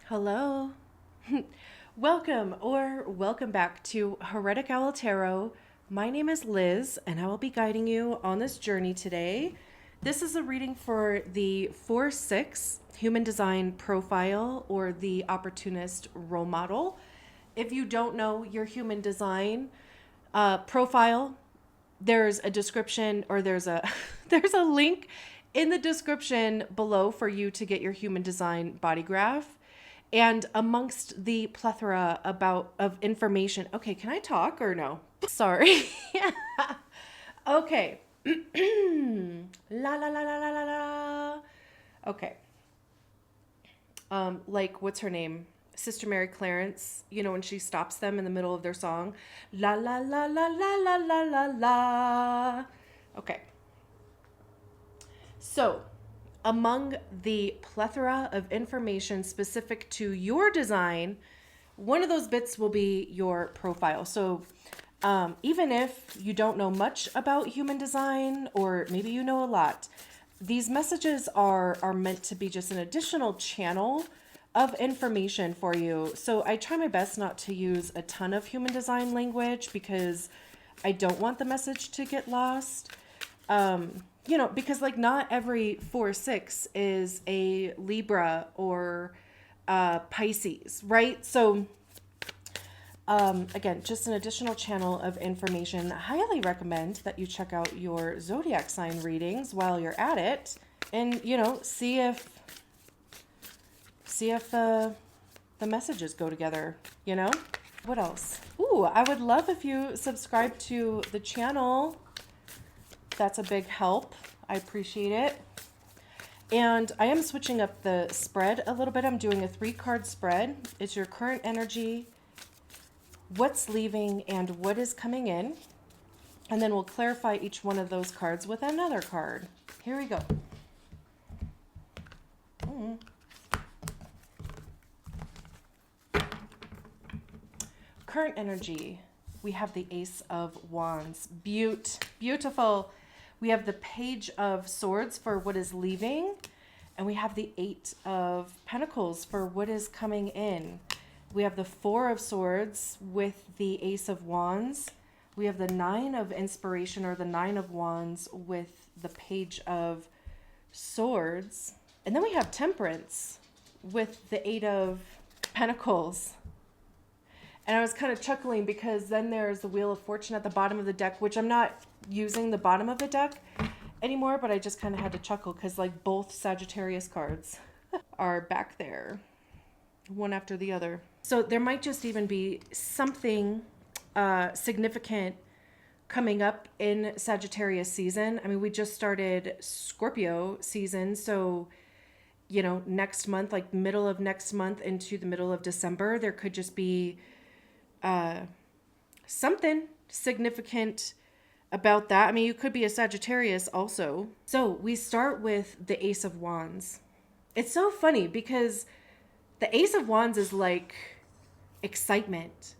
Hello. Welcome back to Heretic Owl Tarot. My name is Liz, and I will be guiding you on this journey today. This is a reading for the 4-6 Human Design Profile or the Opportunist Role Model. If you don't know your Human Design profile, there's a description or there's a there's a link in the description below for you to get your Human Design body graph. And amongst the plethora of information, okay, can I talk or no? Sorry. Okay. La la la la la la la. Okay. Like what's her name? Sister Mary Clarence, when she stops them in the middle of their song. La la la la la la la la la. Okay. So, among the plethora of information specific to your design, one of those bits will be your profile. So even if you don't know much about human design, or maybe you know a lot, these messages are meant to be just an additional channel of information for you. So I try my best not to use a ton of human design language because I don't want the message to get lost. Because like not every 4-6 is a Libra or Pisces, right? So again, just an additional channel of information. I highly recommend that you check out your zodiac sign readings while you're at it, and see if the messages go together. What else? Ooh, I would love if you subscribe to the channel. That's a big help. I appreciate it. And I am switching up the spread a little bit. I'm doing a 3-card spread. It's your current energy, what's leaving, and what is coming in. And then we'll clarify each one of those cards with another card. Here we go. Current energy. We have the Ace of Wands. Beautiful. We have the Page of Swords for what is leaving. And we have the 8 of Pentacles for what is coming in. We have the 4 of Swords with the Ace of Wands. We have the 9 of Inspiration or the 9 of Wands with the Page of Swords. And then we have Temperance with the 8 of Pentacles. And I was kind of chuckling because then there's the Wheel of Fortune at the bottom of the deck, which I'm not using the bottom of the deck anymore, but I just kind of had to chuckle because like both Sagittarius cards are back there, one after the other. So there might just even be something significant coming up in Sagittarius season. I mean, we just started Scorpio season, so next month, like middle of next month into the middle of December, there could just be something significant about that. I mean, you could be a Sagittarius also. So we start with the Ace of Wands. It's so funny because the Ace of Wands is like excitement.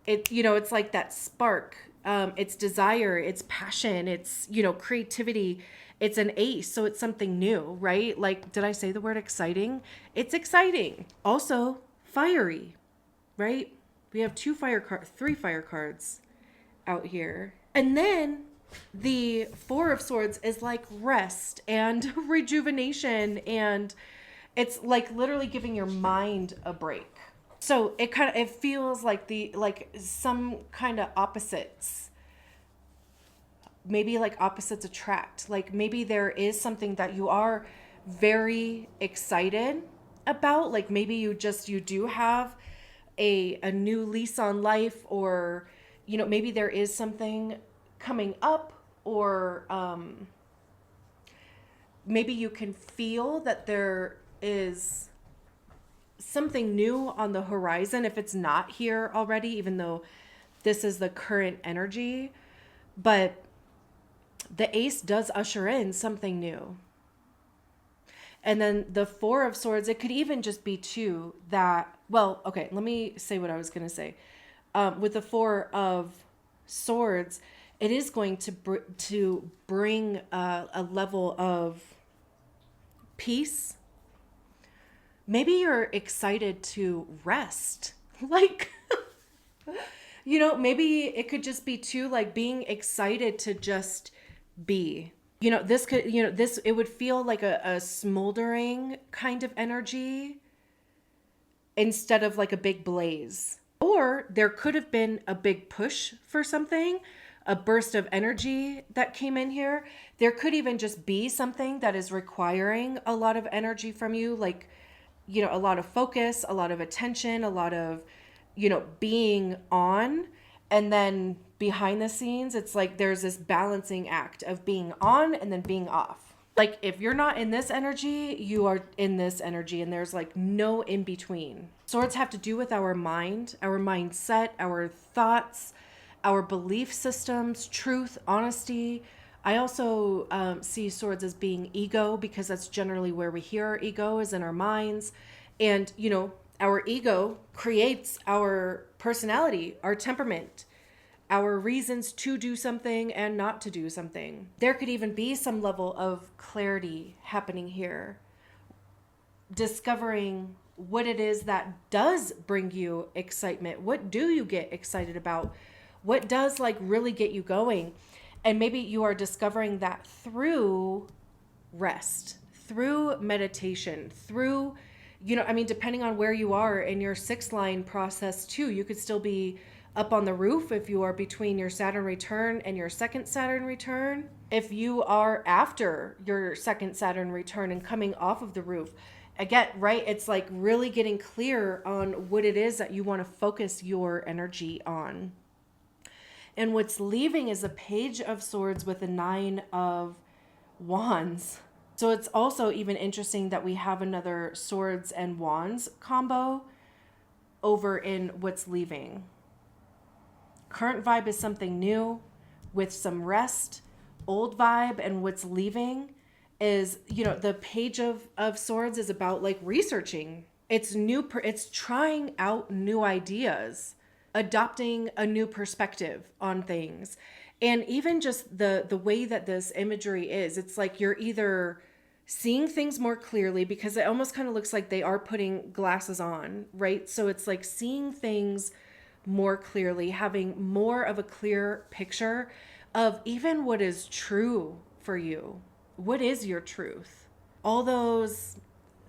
It's like that spark. It's desire, it's passion, it's, creativity. It's an ace, so it's something new, right? Like, did I say the word exciting? It's exciting. Also, fiery, right? We have 3 fire cards out here. And then the 4 of Swords is like rest and rejuvenation, and it's like literally giving your mind a break. So it feels like some kind of opposites. Maybe like opposites attract. Like maybe there is something that you are very excited about. Like maybe you do have a new lease on life, or maybe there is something coming up, or maybe you can feel that there is something new on the horizon if it's not here already, even though this is the current energy. But the Ace does usher in something new. And then the 4 of Swords, it could even just be too that, well, okay, let me say what I was going to say. With the 4 of Swords, it is going to bring a level of peace, maybe you're excited to rest. Like, you know, maybe it could just be too, like, being excited to just be. You know, this could, you know, this, it would feel like a smoldering kind of energy instead of like a big blaze. Or there could have been a big push for something, a burst of energy that came in here. There could even just be something that is requiring a lot of energy from you, like, you know, a lot of focus, a lot of attention, a lot of, you know, being on. And then behind the scenes, it's like there's this balancing act of being on and then being off. Like, if you're not in this energy, you are in this energy, and there's like no in between. Swords have to do with our mind, our mindset, our thoughts, our belief systems, truth, honesty. I also see swords as being ego, because that's generally where we hear our ego, is in our minds. And, you know, our ego creates our personality, our temperament, our reasons to do something and not to do something. There could even be some level of clarity happening here, discovering what it is that does bring you excitement. What do you get excited about? What does like really get you going? And maybe you are discovering that through rest, through meditation, through, you know, I mean, depending on where you are in your 6th line process too, you could still be up on the roof if you are between your Saturn return and your 2nd Saturn return. If you are after your 2nd Saturn return and coming off of the roof, again, right? It's like really getting clear on what it is that you want to focus your energy on. And what's leaving is a Page of Swords with a 9 of Wands. So it's also even interesting that we have another Swords and Wands combo over in what's leaving. Current vibe is something new with some rest. Old vibe and what's leaving is, you know, the Page of Swords is about like researching. It's new, it's trying out new ideas, adopting a new perspective on things. And even just the way that this imagery is, it's like you're either seeing things more clearly, because it almost kind of looks like they are putting glasses on, right? So it's like seeing things more clearly, having more of a clear picture of even what is true for you. What is your truth? All those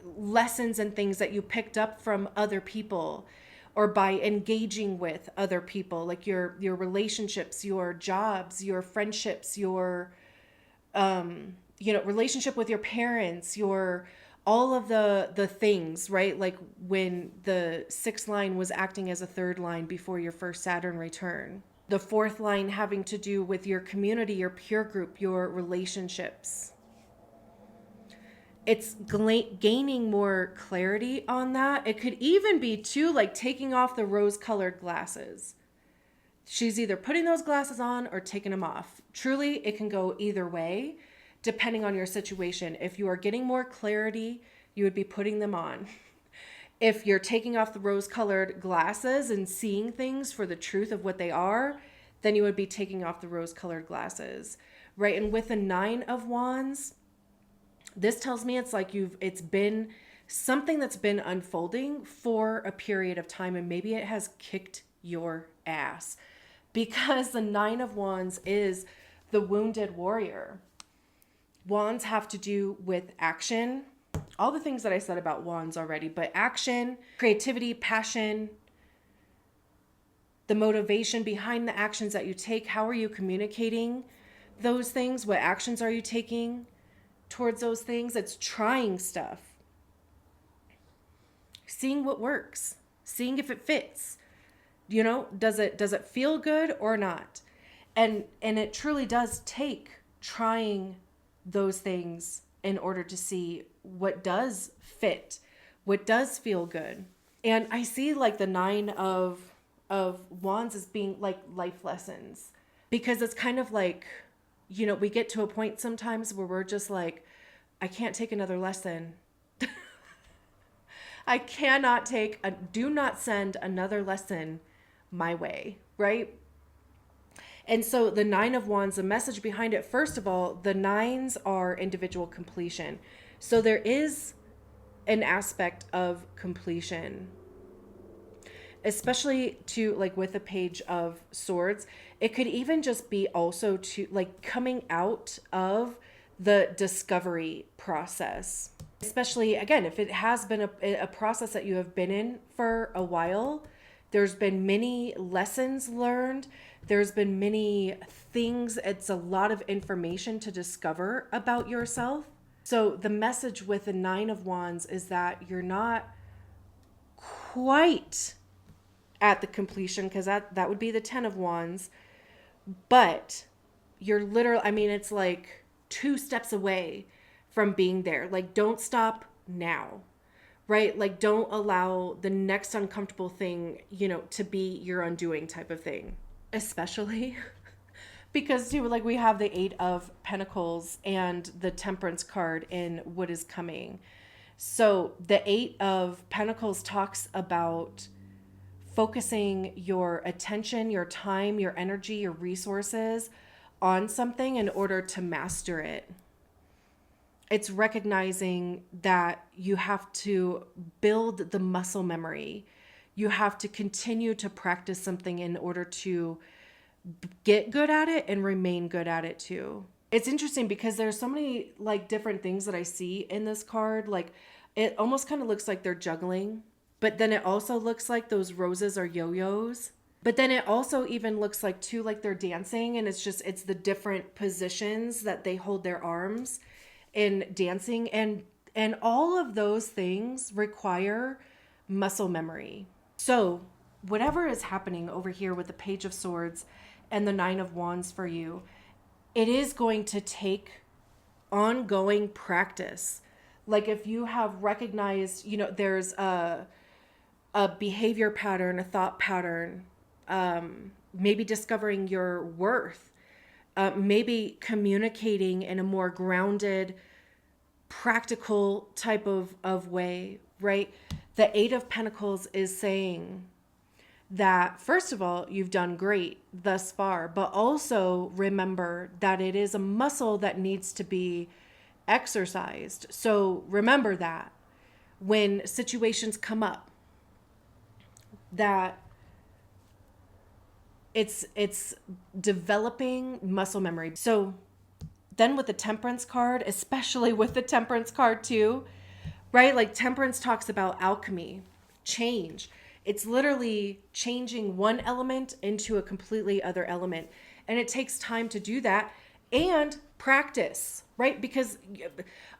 lessons and things that you picked up from other people, or by engaging with other people, like your relationships, your jobs, your friendships, your you know, relationship with your parents, your all of the things, right? Like when the 6th line was acting as a 3rd line before your 1st Saturn return. The 4th line having to do with your community, your peer group, your relationships. It's gaining more clarity on that. It could even be too, like taking off the rose-colored glasses. She's either putting those glasses on or taking them off. Truly, it can go either way, depending on your situation. If you are getting more clarity, you would be putting them on. If you're taking off the rose-colored glasses and seeing things for the truth of what they are, then you would be taking off the rose-colored glasses, right? And with the 9 of Wands, this tells me it's like it's been something that's been unfolding for a period of time, and maybe it has kicked your ass, because the 9 of Wands is the wounded warrior. Wands have to do with action. All the things that I said about Wands already, but action, creativity, passion, the motivation behind the actions that you take. How are you communicating those things? What actions are you taking towards those things? It's trying stuff. Seeing what works. Seeing if it fits. You know, does it feel good or not? And it truly does take trying those things in order to see what does fit, what does feel good. And I see like the 9 of Wands as being like life lessons, because it's kind of like, you know, we get to a point sometimes where we're just like, I can't take another lesson. I cannot do not send another lesson my way, right? And so the 9 of Wands, the message behind it, first of all, the 9s are individual completion. So there is an aspect of completion, especially to like with the Page of Swords. It could even just be also to like coming out of the discovery process, especially again, if it has been a process that you have been in for a while. There's been many lessons learned. There's been many things. It's a lot of information to discover about yourself. So the message with the Nine of Wands is that you're not quite at the completion, because that would be the Ten of Wands, but you're literally, I mean, it's like 2 steps away from being there. Like, don't stop now, right? Like, don't allow the next uncomfortable thing, you know, to be your undoing type of thing. Especially because too, like we have the Eight of Pentacles and the Temperance card in What Is Coming. So the Eight of Pentacles talks about focusing your attention, your time, your energy, your resources on something in order to master it. It's recognizing that you have to build the muscle memory. You have to continue to practice something in order to get good at it and remain good at it too. It's interesting because there's so many like different things that I see in this card. Like it almost kind of looks like they're juggling, but then it also looks like those roses are yo-yos. But then it also even looks like too, like they're dancing, and it's the different positions that they hold their arms in dancing. And all of those things require muscle memory. So whatever is happening over here with the Page of Swords and the Nine of Wands for you, it is going to take ongoing practice. Like if you have recognized, you know, there's a behavior pattern, a thought pattern, maybe discovering your worth, maybe communicating in a more grounded, practical type of way, right? The Eight of Pentacles is saying that, first of all, you've done great thus far, but also remember that it is a muscle that needs to be exercised. So remember that when situations come up, that it's developing muscle memory. So then with the Temperance card, especially with the Temperance card too, right? Like Temperance talks about alchemy, change. It's literally changing one element into a completely other element. And it takes time to do that and practice, right? Because,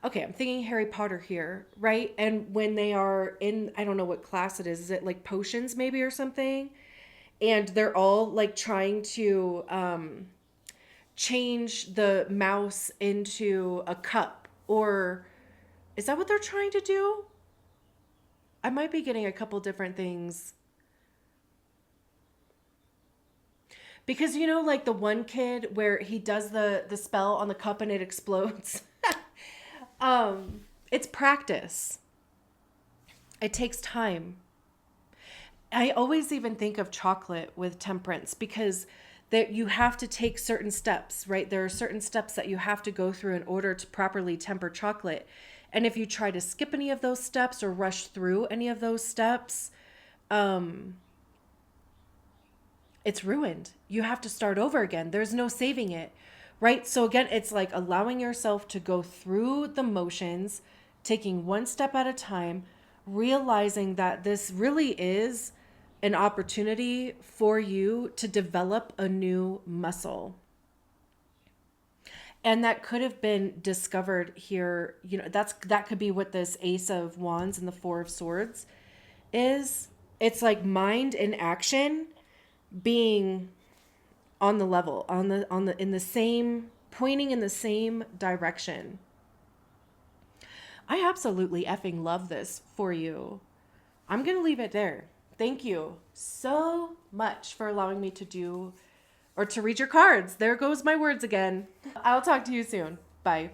okay, I'm thinking Harry Potter here, right? And when they are in, I don't know what class it is it like potions maybe or something? And they're all like trying to change the mouse into a cup, or is that what they're trying to do? I might be getting a couple different things. Because, you know, like the one kid where he does the spell on the cup and it explodes. It's practice. It takes time. I always even think of chocolate with Temperance, because that you have to take certain steps, right? There are certain steps that you have to go through in order to properly temper chocolate. And if you try to skip any of those steps or rush through any of those steps, it's ruined. You have to start over again. There's no saving it, right? So again, it's like allowing yourself to go through the motions, taking one step at a time, realizing that this really is an opportunity for you to develop a new muscle. And that could have been discovered here. You know, that could be what this Ace of Wands and the Four of Swords is. It's like mind in action being on the level, in the same, pointing in the same direction. I absolutely effing love this for you. I'm going to leave it there. Thank you so much for allowing me to do or to read your cards. There goes my words again. I'll talk to you soon. Bye.